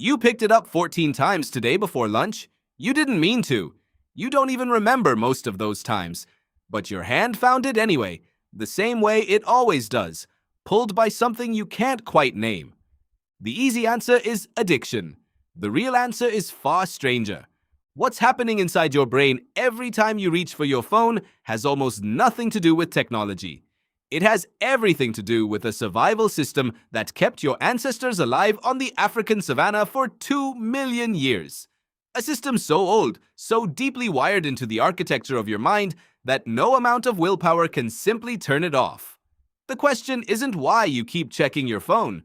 You picked it up 14 times today before lunch. You didn't mean to. You don't even remember most of those times. But your hand found it anyway, the same way it always does, pulled by something you can't quite name. The easy answer is addiction. The real answer is far stranger. What's happening inside your brain every time you reach for your phone has almost nothing to do with technology. It has everything to do with a survival system that kept your ancestors alive on the African savanna for 2 million years. A system so old, so deeply wired into the architecture of your mind that no amount of willpower can simply turn it off. The question isn't why you keep checking your phone.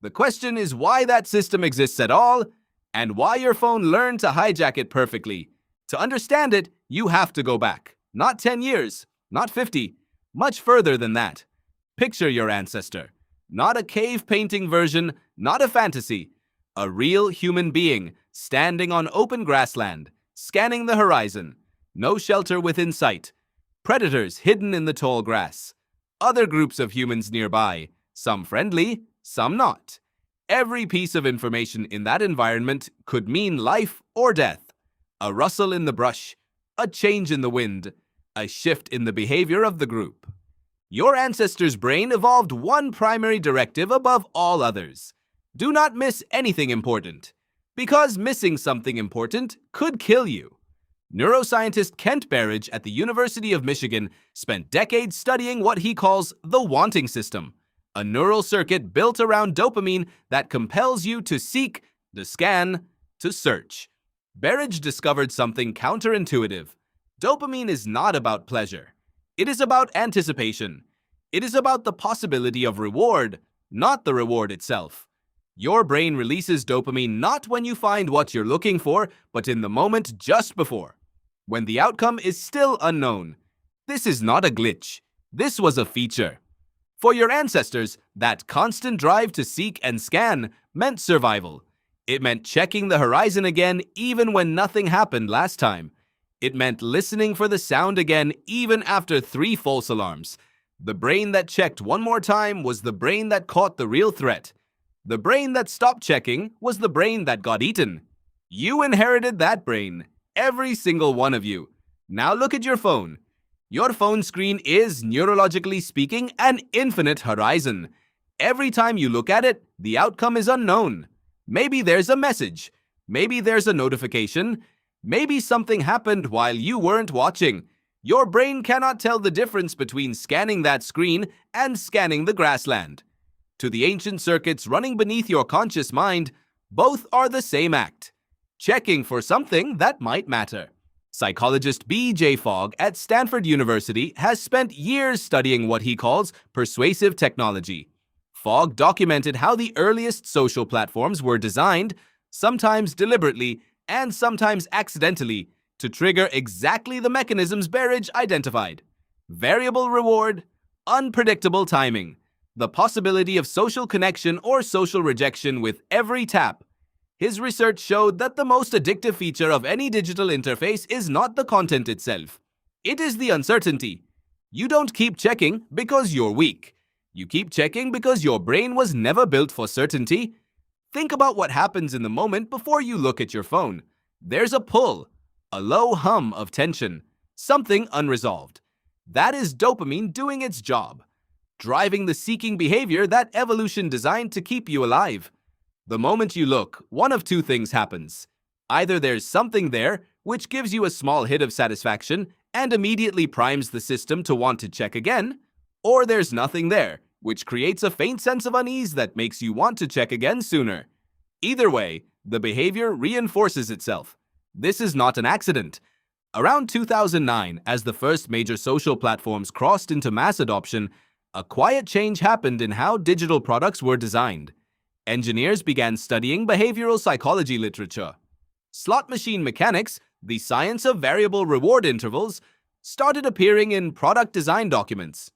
The question is why that system exists at all, and why your phone learned to hijack it perfectly. To understand it, you have to go back. Not 10 years, not 50, much further than that. Picture your ancestor. Not a cave painting version, not a fantasy. A real human being standing on open grassland, scanning the horizon. No shelter within sight. Predators hidden in the tall grass. Other groups of humans nearby, some friendly, some not. Every piece of information in that environment could mean life or death. A rustle in the brush, a change in the wind, a shift in the behavior of the group. Your ancestor's brain evolved one primary directive above all others. Do not miss anything important, because missing something important could kill you. Neuroscientist Kent Berridge at the University of Michigan spent decades studying what he calls the wanting system, a neural circuit built around dopamine that compels you to seek, to scan, to search. Berridge discovered something counterintuitive. Dopamine is not about pleasure. It is about anticipation. It is about the possibility of reward, not the reward itself. Your brain releases dopamine not when you find what you're looking for, but in the moment just before, when the outcome is still unknown. This is not a glitch. This was a feature. For your ancestors, that constant drive to seek and scan meant survival. It meant checking the horizon again even when nothing happened last time. It meant listening for the sound again even after 3 false alarms. The brain that checked one more time was the brain that caught the real threat. The brain that stopped checking was the brain that got eaten. You inherited that brain, every single one of you. Now look at your phone. Your phone screen is, neurologically speaking, an infinite horizon. Every time you look at it, the outcome is unknown. Maybe there's a message. Maybe there's a notification. Maybe something happened while you weren't watching. Your brain cannot tell the difference between scanning that screen and scanning the grassland. To the ancient circuits running beneath your conscious mind, both are the same act. Checking for something that might matter. Psychologist B.J. Fogg at Stanford University has spent years studying what he calls persuasive technology. Fogg documented how the earliest social platforms were designed, sometimes deliberately and sometimes accidentally, to trigger exactly the mechanisms Berridge identified. Variable reward, unpredictable timing, the possibility of social connection or social rejection with every tap. His research showed that the most addictive feature of any digital interface is not the content itself. It is the uncertainty. You don't keep checking because you're weak. You keep checking because your brain was never built for certainty. Think about what happens in the moment before you look at your phone. There's a pull, a low hum of tension, something unresolved. That is dopamine doing its job, driving the seeking behavior that evolution designed to keep you alive. The moment you look, one of 2 things happens. Either there's something there, which gives you a small hit of satisfaction and immediately primes the system to want to check again, or there's nothing there, which creates a faint sense of unease that makes you want to check again sooner. Either way, the behavior reinforces itself. This is not an accident. Around 2009, as the first major social platforms crossed into mass adoption, a quiet change happened in how digital products were designed. Engineers began studying behavioral psychology literature. Slot machine mechanics, the science of variable reward intervals, started appearing in product design documents.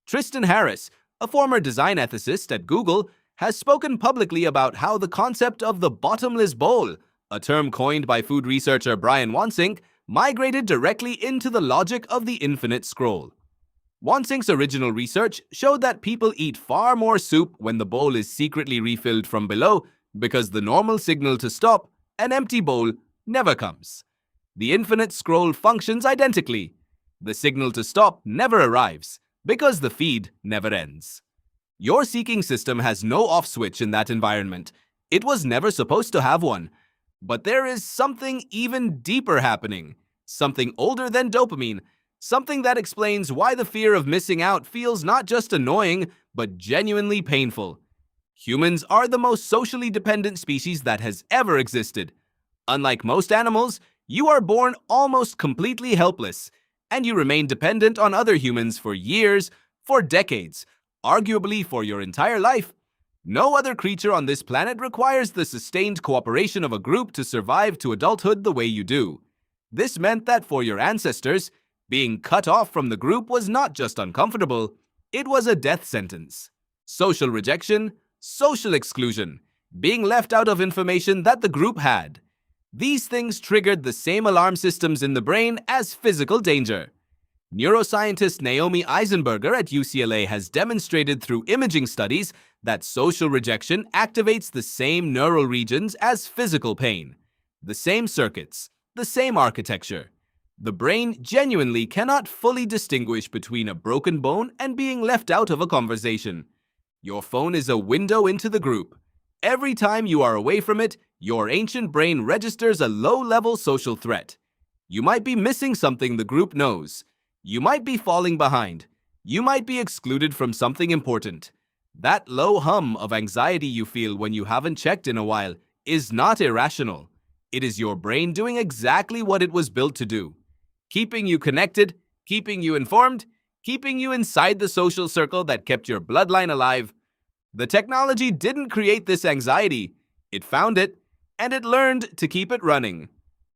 Tristan Harris, a former design ethicist at Google, has spoken publicly about how the concept of the bottomless bowl, a term coined by food researcher Brian Wansink, migrated directly into the logic of the infinite scroll. Wansink's original research showed that people eat far more soup when the bowl is secretly refilled from below Because the normal signal to stop, an empty bowl, never comes. The infinite scroll functions identically. The signal to stop never arrives because the feed never ends. Your seeking system has no off switch in that environment. It was never supposed to have one. But there is something even deeper happening, something older than dopamine, something that explains why the fear of missing out feels not just annoying, but genuinely painful. Humans are the most socially dependent species that has ever existed. Unlike most animals, you are born almost completely helpless, and you remain dependent on other humans for years, for decades, arguably for your entire life. No other creature on this planet requires the sustained cooperation of a group to survive to adulthood the way you do. This meant that for your ancestors, being cut off from the group was not just uncomfortable, it was a death sentence. Social rejection, social exclusion, being left out of information that the group had. These things triggered the same alarm systems in the brain as physical danger. Neuroscientist Naomi Eisenberger at UCLA has demonstrated through imaging studies that social rejection activates the same neural regions as physical pain. The same circuits, the same architecture. The brain genuinely cannot fully distinguish between a broken bone and being left out of a conversation. Your phone is a window into the group. Every time you are away from it, your ancient brain registers a low-level social threat. You might be missing something the group knows. You might be falling behind. You might be excluded from something important. That low hum of anxiety you feel when you haven't checked in a while is not irrational. It is your brain doing exactly what it was built to do. Keeping you connected, keeping you informed, keeping you inside the social circle that kept your bloodline alive. The technology didn't create this anxiety. It found it, and it learned to keep it running.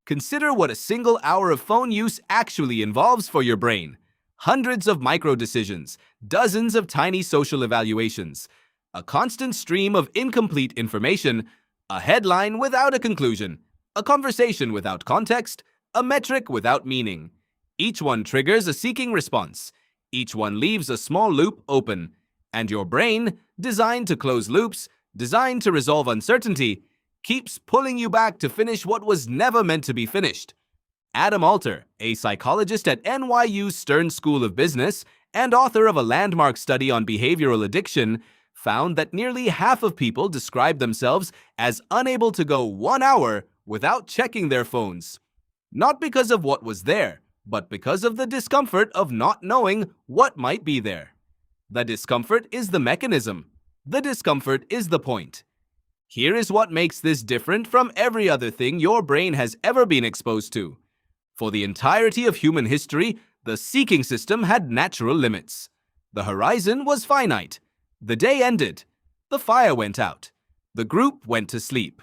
Consider what a single hour of phone use actually involves for your brain. Hundreds of micro decisions, dozens of tiny social evaluations, a constant stream of incomplete information, a headline without a conclusion, a conversation without context, a metric without meaning. Each one triggers a seeking response. Each one leaves a small loop open. And your brain, designed to close loops, designed to resolve uncertainty, keeps pulling you back to finish what was never meant to be finished. Adam Alter, a psychologist at NYU's Stern School of Business and author of a landmark study on behavioral addiction, found that nearly half of people describe themselves as unable to go 1 hour without checking their phones. Not because of what was there, but because of the discomfort of not knowing what might be there. The discomfort is the mechanism. The discomfort is the point. Here is what makes this different from every other thing your brain has ever been exposed to. For the entirety of human history, the seeking system had natural limits. The horizon was finite. The day ended. The fire went out. The group went to sleep.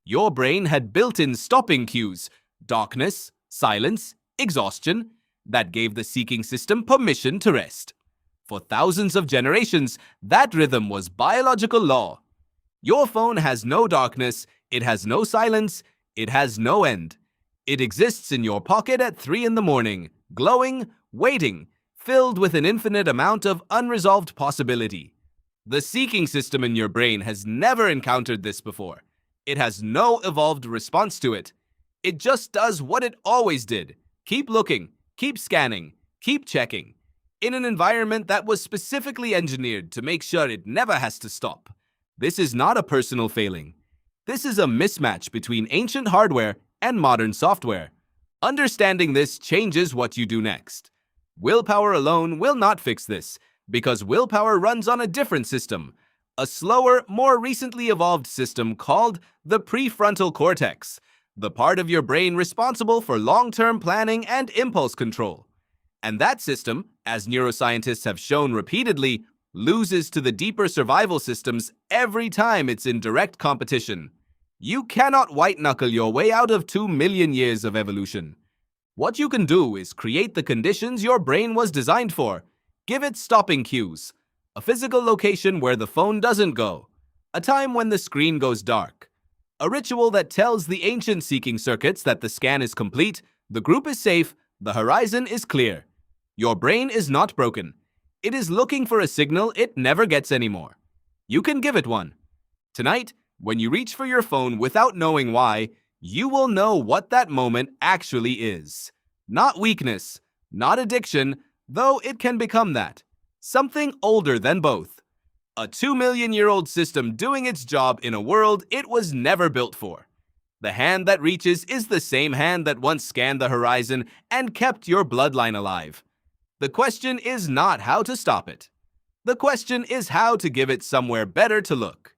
Your brain had built-in stopping cues, darkness, silence, exhaustion, that gave the seeking system permission to rest. For thousands of generations, that rhythm was biological law. Your phone has no darkness, it has no silence, it has no end. It exists in your pocket at 3 in the morning, glowing, waiting, filled with an infinite amount of unresolved possibility. The seeking system in your brain has never encountered this before. It has no evolved response to it. It just does what it always did. Keep looking, keep scanning, keep checking. In an environment that was specifically engineered to make sure it never has to stop. This is not a personal failing. This is a mismatch between ancient hardware and modern software. Understanding this changes what you do next. Willpower alone will not fix this, because willpower runs on a different system, a slower, more recently evolved system called the prefrontal cortex, the part of your brain responsible for long-term planning and impulse control. And that system, as neuroscientists have shown repeatedly, loses to the deeper survival systems every time it's in direct competition. You cannot white-knuckle your way out of 2 million years of evolution. What you can do is create the conditions your brain was designed for. Give it stopping cues, a physical location where the phone doesn't go, a time when the screen goes dark, a ritual that tells the ancient seeking circuits that the scan is complete, the group is safe, the horizon is clear. Your brain is not broken. It is looking for a signal it never gets anymore. You can give it one. Tonight, When you reach for your phone without knowing why, you will know what that moment actually is. Not weakness, not addiction, though it can become that. Something older than both. A 2 million-year-old system doing its job in a world it was never built for. The hand that reaches is the same hand that once scanned the horizon and kept your bloodline alive. The question is not how to stop it. The question is how to give it somewhere better to look.